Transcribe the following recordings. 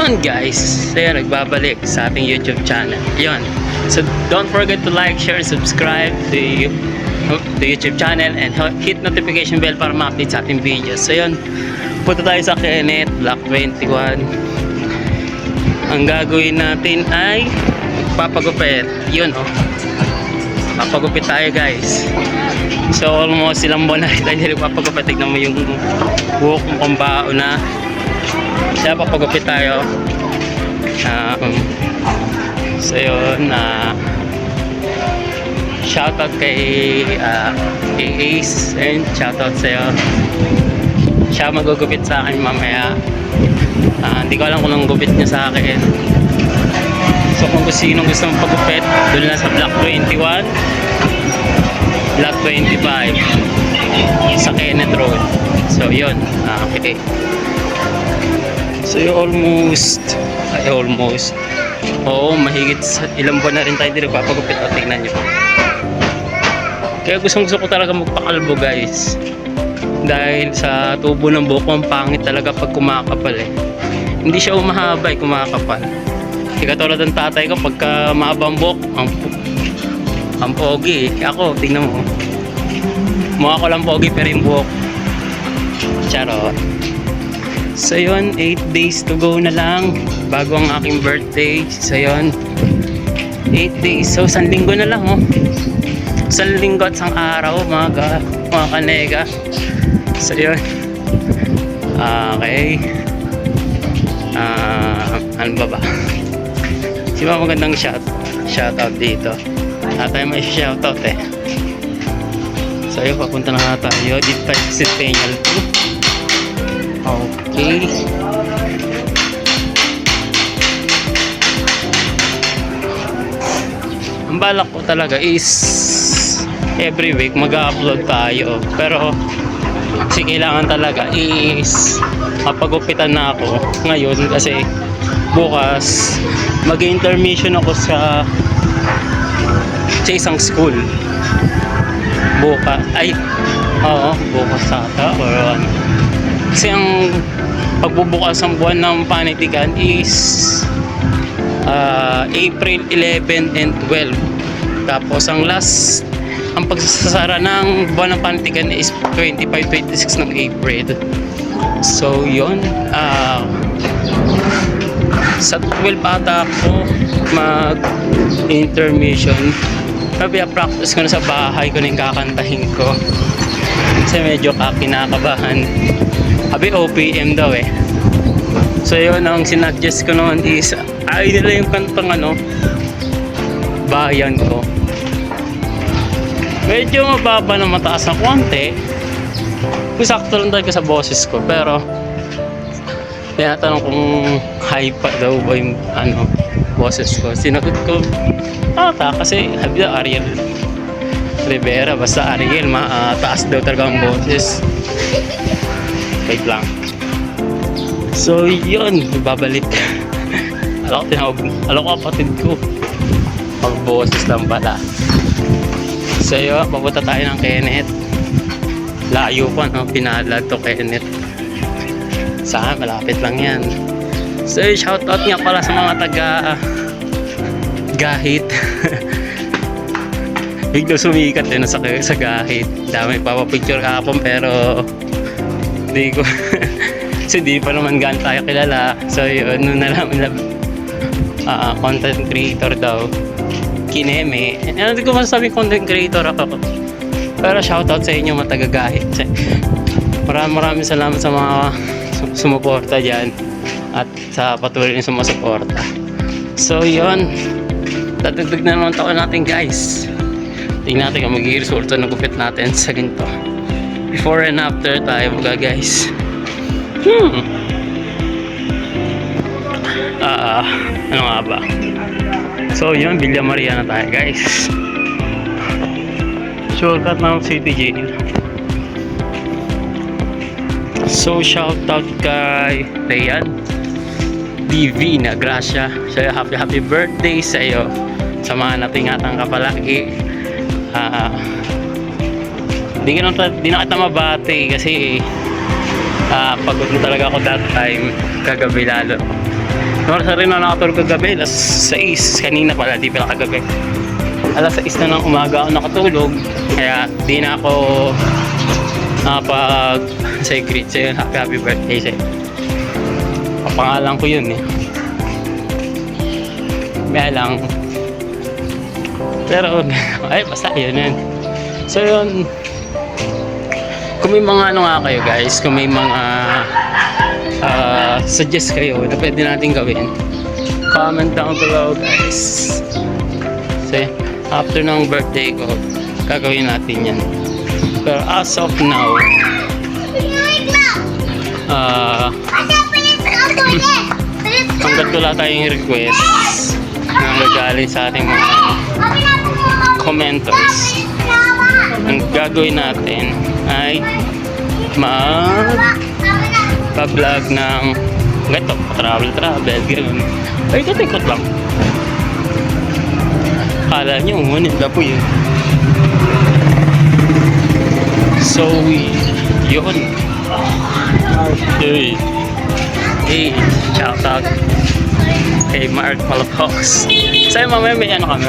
Yun guys, so yun, nagbabalik sa ating YouTube channel. Yun. So don't forget to like, share, subscribe to the YouTube channel and hit notification bell para ma-update sa ating videos. So yun, punta tayo sa Kenneth Block 21. Ang gagawin natin ay papagupit. Yun oh. Papagupit tayo guys. So almost ilang buwan na rin tayo papagupit. Tignan mo yung buhok mo kung bao na. Kaya papagupit tayo. So yun, shoutout kay Ace and shoutout sa'yo. Siya magugupit sa akin mamaya. Hindi ko alam kung anong gupit niya sa akin. So kung sino gusto mong pagupit, doon lang sa Block 21, Block 25 sa Kenneth Road. So yun, okay. So yun, almost oo, mahigit sa ilang buwan na rin tayo hindi nagpapagupit. O, tignan nyo. Kaya gusto ko talaga magpakalbo guys, dahil sa tubo ng buhok ang pangit talaga pag kumakapal eh. Hindi siya umahaba eh, kumakapal. Hindi katulad ng tatay ko, pagka mahabang buhok ang pogi eh. Ako, tingnan mo, mukha ko lang pogi pero yung buhok charot. So yun, 8 days to go na lang bago ang aking birthday. So yun, 8 days. So 1 linggo na lang oh. 1 linggo at 1 araw mga kanega. So yun, okay. Ano ba? Sino ba magandang shoutout dito? Tayo may shoutout eh. So yun, papunta na nga tayo. Dito tayo sa Centennial 2. Okay. Ang balak ko talaga is every week mag-upload tayo. Pero kasi kailangan talaga is mapagupitan na ako ngayon kasi bukas mag-intermission ako sa isang school. Bukas ata or ano. Kasi ang pagbubukas ng buwan ng panitikan is April 11 and 12. Tapos ang pagsasara ng buwan ng panitikan is 25-26 ng April. So yun, sa 12 ata ako mag-intermission. Sabi practice ko na sa bahay ko na yung kakantahin ko. Kasi medyo kinakabahan. Sabi OPM daw eh. So yun, ang sinuggest ko naman is ay nila yung kantang bayan ko. Medyo mababa na mataas na konti. Sakto lang talaga sa boses ko. Pero tinatanong kung high pa daw ba yung boses ko. Sinagot ko kasi sabi daw Ariel Rivera, basta Ariel taas daw talaga ang boses. Wait lang. So yun, babalik. Alam ko kapatid ko, magboses lang pala. So yun, papunta tayo ng Kenneth. Layo pa no, Pinalad to Kenneth. Saan, malapit lang yan. So shoutout nga pala sa mga taga Gahit. Bigla sumikat din sa Gahit. Dami papapicture kahapon pero hindi ko kasi di pa naman gaan tayo kilala. So yun, nung nalaman na content creator daw Kineme, hindi ko masasabi content creator ako, pero shoutout sa inyo mga taga-Gahit. Maraming salamat sa mga sumuporta dyan at sa patuloy na sumusuporta. So yun, tatagdag na naman taon natin guys. Tingnan natin kung mag-i-resulta ng gupit natin sa ganito. Before and after tayo mga guys. Ano nga ba? So yun, Villa Maria na tayo guys. Shortcut ng City Jail. So shoutout kay Rayan Divina Gracia. So happy birthday sa iyo. Sa mga natingatan ka palagi. Di na kita mabati kasi pagod na talaga ako that time, kagabi lalo. Oras na rin na nakatulog kagabi, alas 6, kanina pala, di pala kagabi. Alas 6 na ng umaga ako nakatulog, kaya di na ako nakapag-say greet sa'yo, happy birthday sa'yo. Kapangalan ko yun eh. Kaya lang, pero, ay basta yun. So yun, kung may mga ano nga kayo guys, kung may mga suggest kayo na pwede natin gawin, comment down below guys. So after ng birthday ko, gagawin natin yan. Pero as of now, hanggat wala tayong request na nagaling sa ating mga commenters, ang gagawin natin ay mag-vlog ng ganito, travel, gano'n. Ay, katikot lang. Kala nyo, nila po yun. So, yun. Hey, shout out kay Mark Malacox. Sa'yo mamaya may ano kami.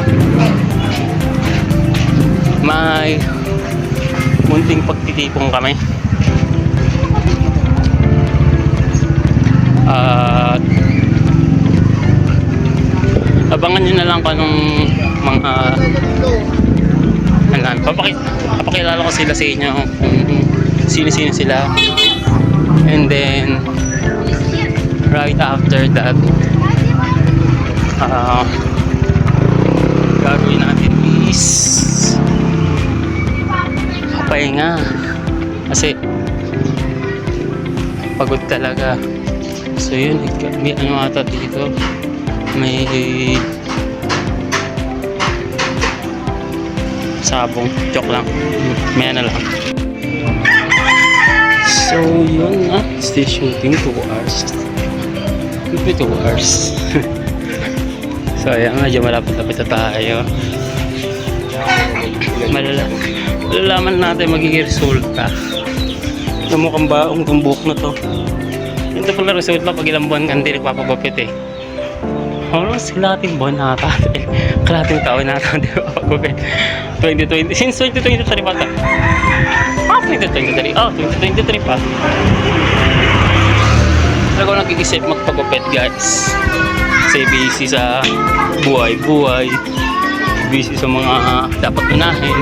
May munting pagtitipong kami. Abangan nyo na lang kung anong mga papakilala ko sila sa inyo kung sino-sino sila, and then right after that gagawin natin is pahinga kasi pagod talaga. So yun, may ano ata dito, may sabong, joke lang, may ano lang. So yun na, still shooting 2 hours, 2 hours. So ayan, medyo malapit-lapit na tayo. Malalaman natin magiging resulta na mukhang baong itong buhok na to. Ito pala resulta pag ilang buwan ka hindi nagpapagupit eh. Almost kalating buwan na ata, kalating taon na ata hindi nagpapagupit. 2020, since 2023 pa ata. 2023, 2023 pa. Talaga ako nag-iisip magpagupit guys, kasi busy sa buhay, busy sa mga dapat unahin.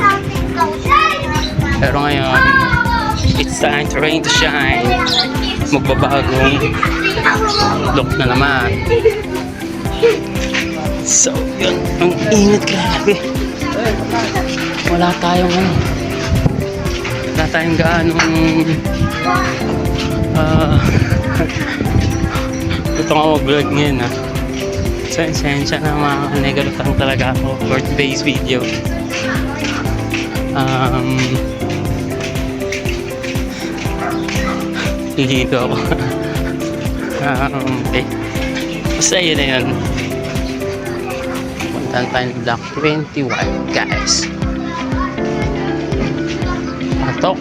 Pero ngayon, it's time to rain to shine. Magbabagong look na naman. So yun, ang init, grabe. Wala tayong gaanong ito nga mag-vlog ngayon ha. Sensya na mga negalutang talaga ako for today's video. Hihito ako. Okay. Basta yun na yun. Puntaan tayo ng Block 21 guys. Patok.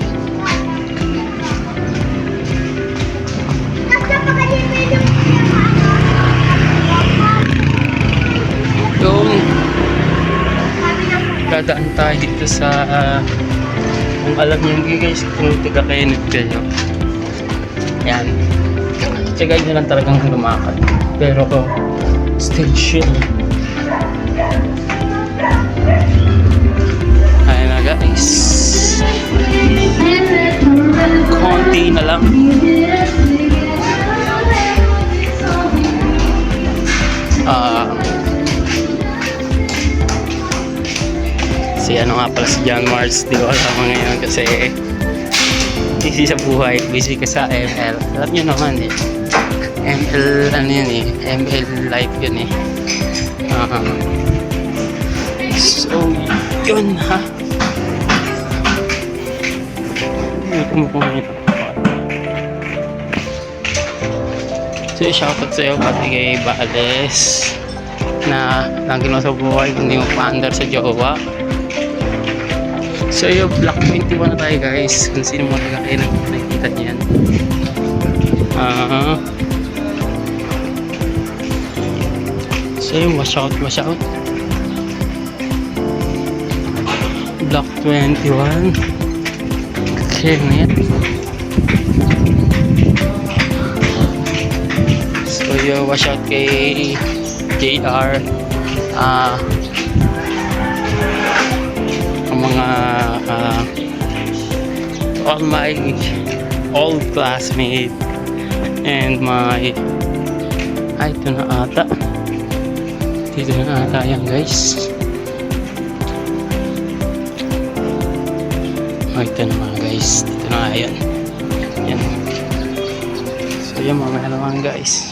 Yung dadaan tayo dito sa kung alam nyo guys, kung taga-Kenneth kayo, yan, tsagay nyo lang talagang lumakad, pero still chill. Ayan na guys, konti na lang. Si ano nga pala si John Mars, di ko alam ngayon kasi busy sa buhay, busy ka sa ML. Alam nyo naman eh, ML ano yun eh, ML life yun eh. So yun ha. So shoutout sa'yo pati kay Baales na lagi mo sa buhay, hindi mo pa-under sa jowa. So yung Block 21 na tayo guys, kung sino mo taga kayo nakikita niyan. So yun, wash out. Block 21. Kenneth. So yun, wash out kay JR. Ang mga all my old classmate and my ito na ata yan guys. Ito na mga guys, dito na yan. So yan, mamaya naman guys.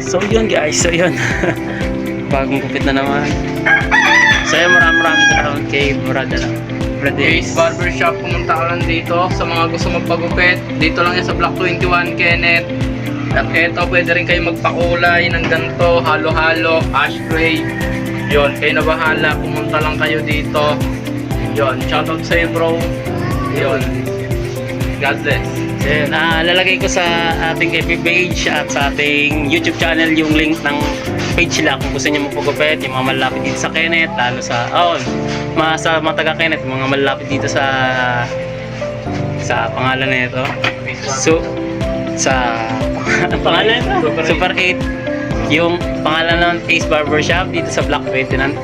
So yun guys, bagong gupit na naman. So yun, maraming salamat kay Brother Ace Barbershop. Pumunta ka lang dito sa mga gusto magpagupit. Dito lang yan sa Block 21, Kenneth. At eto, pwede rin kayo magpakulay ng ganito, halo-halo, ashtray. Yun, kayo na bahala. Pumunta lang kayo dito. Yun, shoutout sa'yo bro. Yun, God bless. Then, lalagay ko sa ating FB page at sa ating YouTube channel yung link ng page nila kung gusto niyo magpagupit, yung mga malalapit dito sa Kenneth, lalo sa sa mga taga Kenneth, mga malalapit dito sa pangalan na ito. So, sa pangalan ito, Super 8. Yung pangalan ng Ace Barbershop dito sa Block 21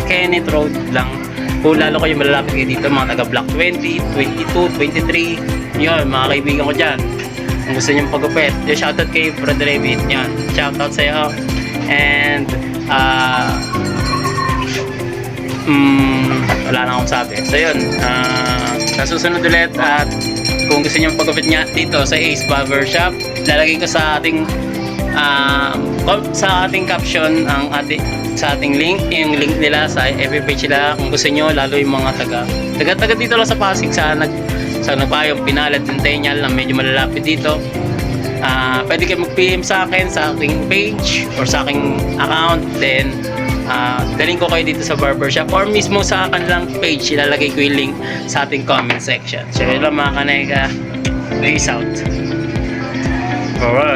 Kenneth Road lang. Kung lalo kayo malalapit kayo dito, mga taga Block 20, 22, 23, yun, mga kaibigan ko dyan. Kung gusto nyo pagupit, yung shoutout kay Brother David, yun, shoutout sa'yo. And, wala na akong sabi. So yun, nasusunod ulit at kung gusto nyo pagupit nga dito sa Ace Barbershop, lalagay ko sa ating caption sa ating link, yung link nila sa FB page nila kung gusto nyo, lalo yung mga taga dito lang sa Pasig, sa Nagpayong, Pinalat, Centennial na medyo malalapit dito. Pwede kayo mag-PM sa akin sa aking page or sa aking account, then daling ko kayo dito sa barbershop or mismo sa kanilang page, ilalagay ko yung link sa ating comment section. So yun lang mga kanega, peace out. Alright.